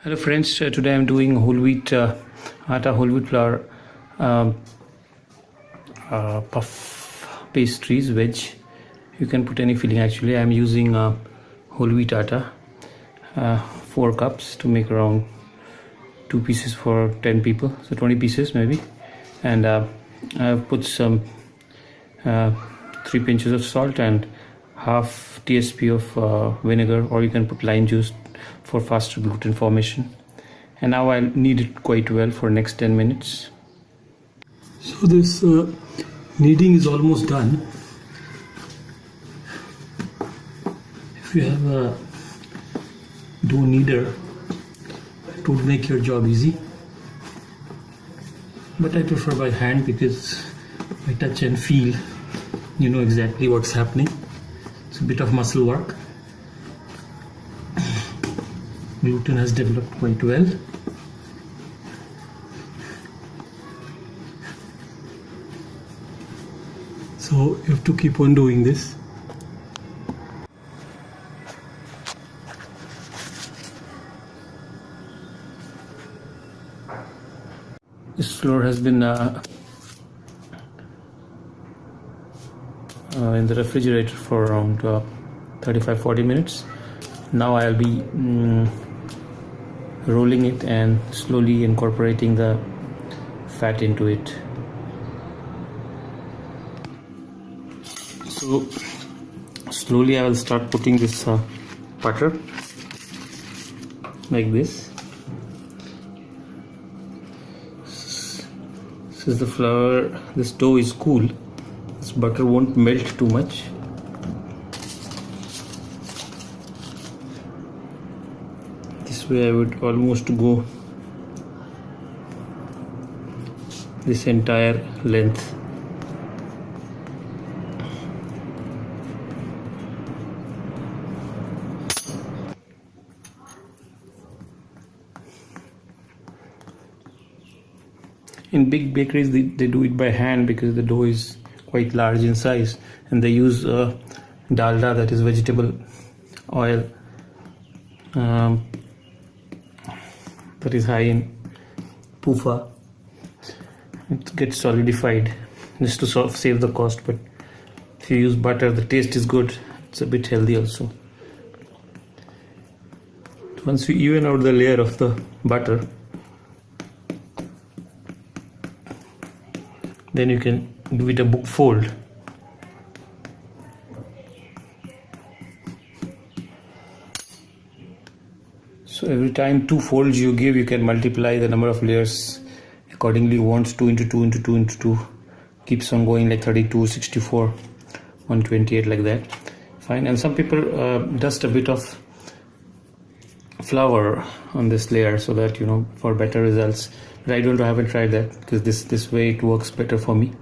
Hello friends, today I'm doing whole wheat atta whole wheat flour um, puff pastries veg. You can put any filling. Actually I'm using whole wheat atta, 4 cups to make around 2 pieces for 10 people, so 20 pieces maybe. And I've put some 3 pinches of salt and half tsp of vinegar, or you can put lime juice for faster gluten formation. And now I'll knead it quite well for next 10 minutes. So this kneading is almost done. If you have a dough kneader, it would make your job easy, but I prefer by hand because I touch and feel, you know exactly what's happening. It's a bit of muscle work. Gluten has developed quite well. So you have to keep on doing this. This flour has been in the refrigerator for around 35-40 minutes. Now I'll be rolling it and slowly incorporating the fat into it. So slowly I will start putting this butter like this. Since the flour, this dough is cool, this butter won't melt too much. This way I would almost go this entire length. In big bakeries they do it by hand because the dough is quite large in size, and they use dalda, that is vegetable oil, that is high in PUFA. It gets solidified just to sort of save the cost, but if you use butter the taste is good, it's a bit healthy also. Once you even out the layer of the butter, then you can give it a book fold. So every time 2 folds you give, you can multiply the number of layers accordingly. Once 2 into 2 into 2 into 2 keeps on going, like 32, 64, 128, like that. Fine. And some people dust a bit of flour on this layer so that, you know, for better results. But I haven't tried that because this way it works better for me.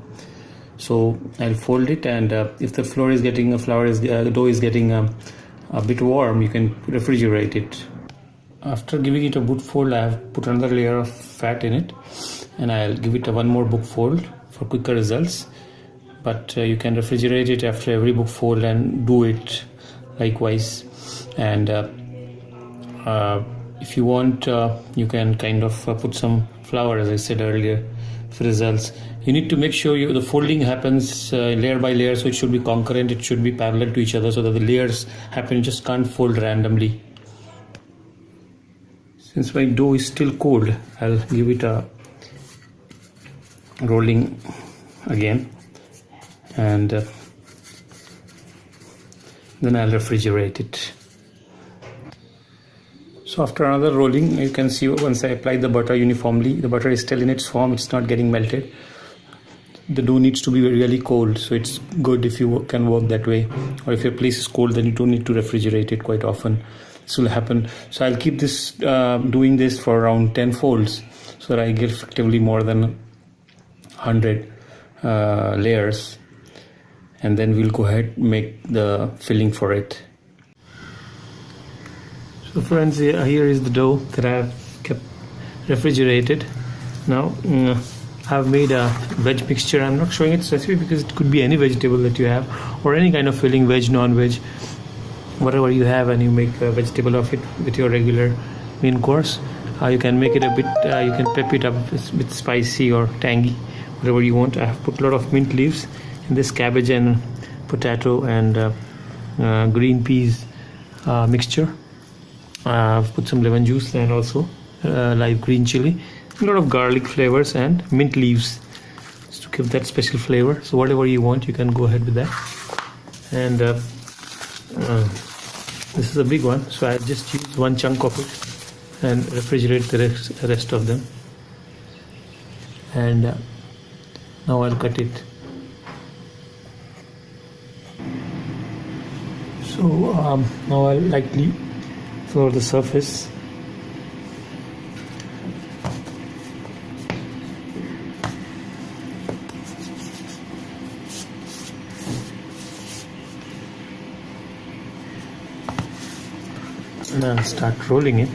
So I'll fold it, and if the dough is getting a bit warm, you can refrigerate it. After giving it a book fold, I have put another layer of fat in it, and I'll give it one more book fold for quicker results. But you can refrigerate it after every book fold and do it likewise. And if you want, you can kind of put some flour, as I said earlier, for results. You need to make sure the folding happens layer by layer, so it should be concurrent, it should be parallel to each other, so that the layers happen. You just can't fold randomly. Since my dough is still cold, I'll give it a rolling again, and then I'll refrigerate it. So after another rolling, you can see once I apply the butter uniformly, the butter is still in its form, it's not getting melted. The dough needs to be really cold, so it's good if you can work that way. Or if your place is cold, then you don't need to refrigerate it quite often. This will happen. So I'll keep this doing this for around 10 folds, so that I get effectively more than 100 layers, and then we'll go ahead and make the filling for it. So friends, here is the dough that I have kept refrigerated. Now I've made a veg mixture. I'm not showing it specifically because it could be any vegetable that you have, or any kind of filling, veg, non-veg, whatever you have, and you make a vegetable of it with your regular main course. You can make it a bit, you can pep it up a bit spicy or tangy, whatever you want. I have put a lot of mint leaves in this cabbage and potato and green peas mixture. I've put some lemon juice and also live green chili, a lot of garlic flavors and mint leaves just to give that special flavor. So whatever you want, you can go ahead with that. And this is a big one, so I just use one chunk of it and refrigerate the rest of them. And now I'll cut it. So now I'll lightly floor the surface. And I'll start rolling it.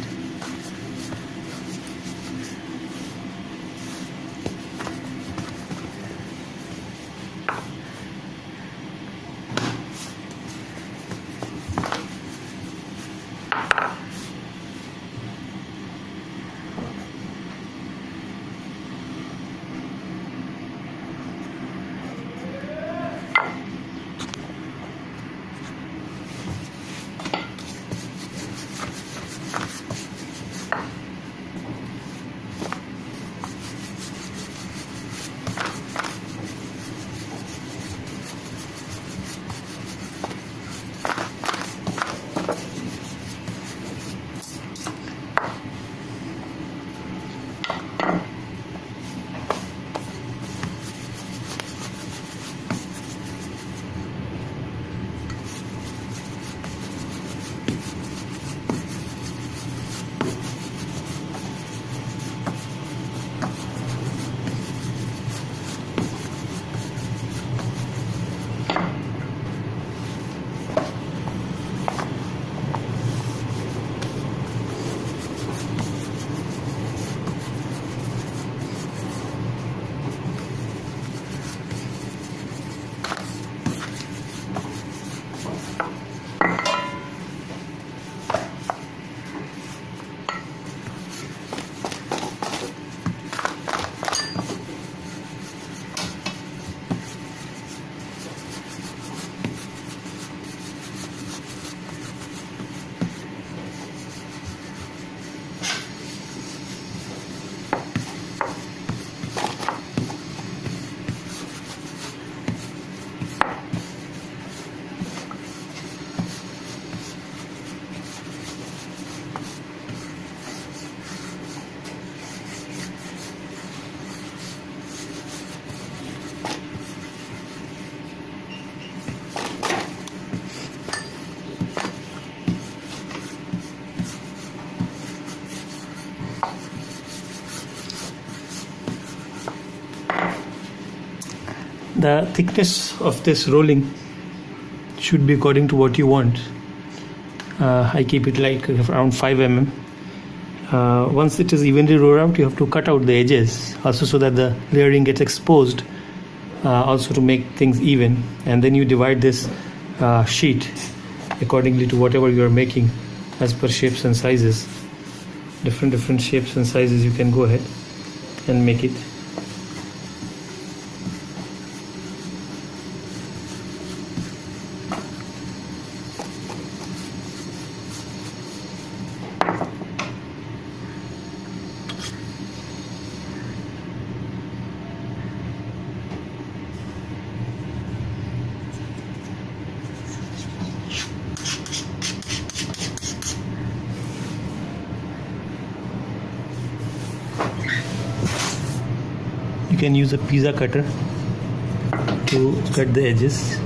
The thickness of this rolling should be according to what you want. I keep it like around 5 mm. Once it is evenly rolled out, you have to cut out the edges also so that the layering gets exposed, also to make things even. And then you divide this sheet accordingly to whatever you are making as per shapes and sizes. Different shapes and sizes you can go ahead and make it. You can use a pizza cutter to cut the edges.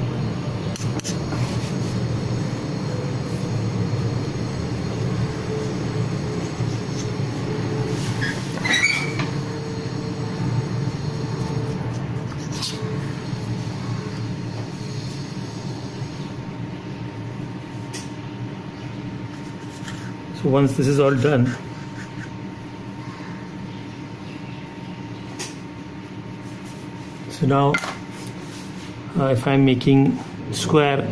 So once this is all done, so now if I'm making square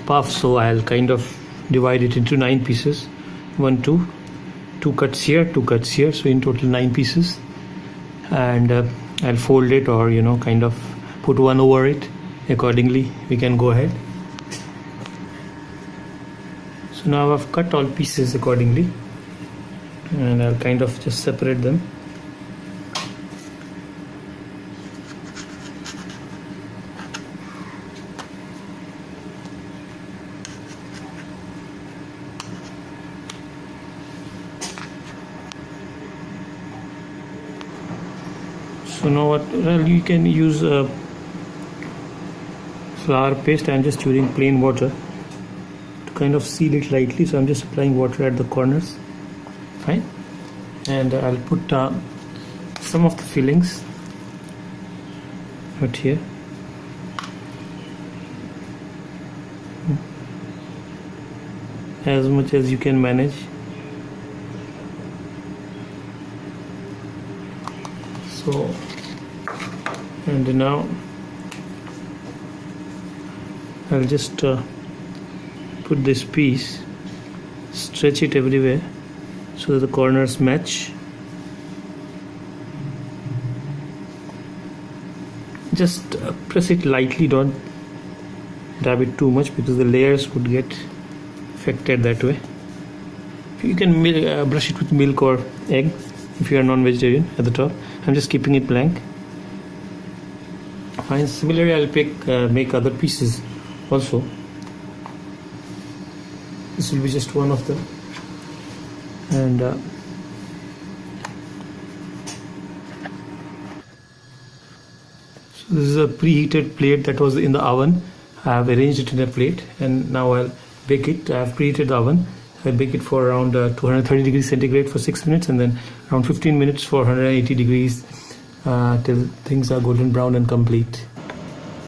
puff, so I'll kind of divide it into 9 pieces. 1 2 cuts here, 2 cuts here, so in total 9 pieces. And I'll fold it, or kind of put one over it accordingly. We can go ahead. So now I've cut all pieces accordingly, and I'll kind of just separate them. So now what, well, you can use flour paste. I'm just using plain water to kind of seal it lightly, so I'm just applying water at the corners. Fine. And I'll put some of the fillings right here. As much as you can manage. So, and now I'll just put this piece, stretch it everywhere so that the corners match. Just press it lightly, don't dab it too much, because the layers would get affected that way. You can brush it with milk or egg if you are non-vegetarian at the top. I'm just keeping it blank. Fine. Similarly, I'll make other pieces also. This will be just one of them. And so this is a preheated plate that was in the oven. I have arranged it in a plate, and now I'll bake it. I have preheated the oven. I'll bake it for around 230 degrees centigrade for 6 minutes, and then around 15 minutes for 180 degrees till things are golden brown and complete.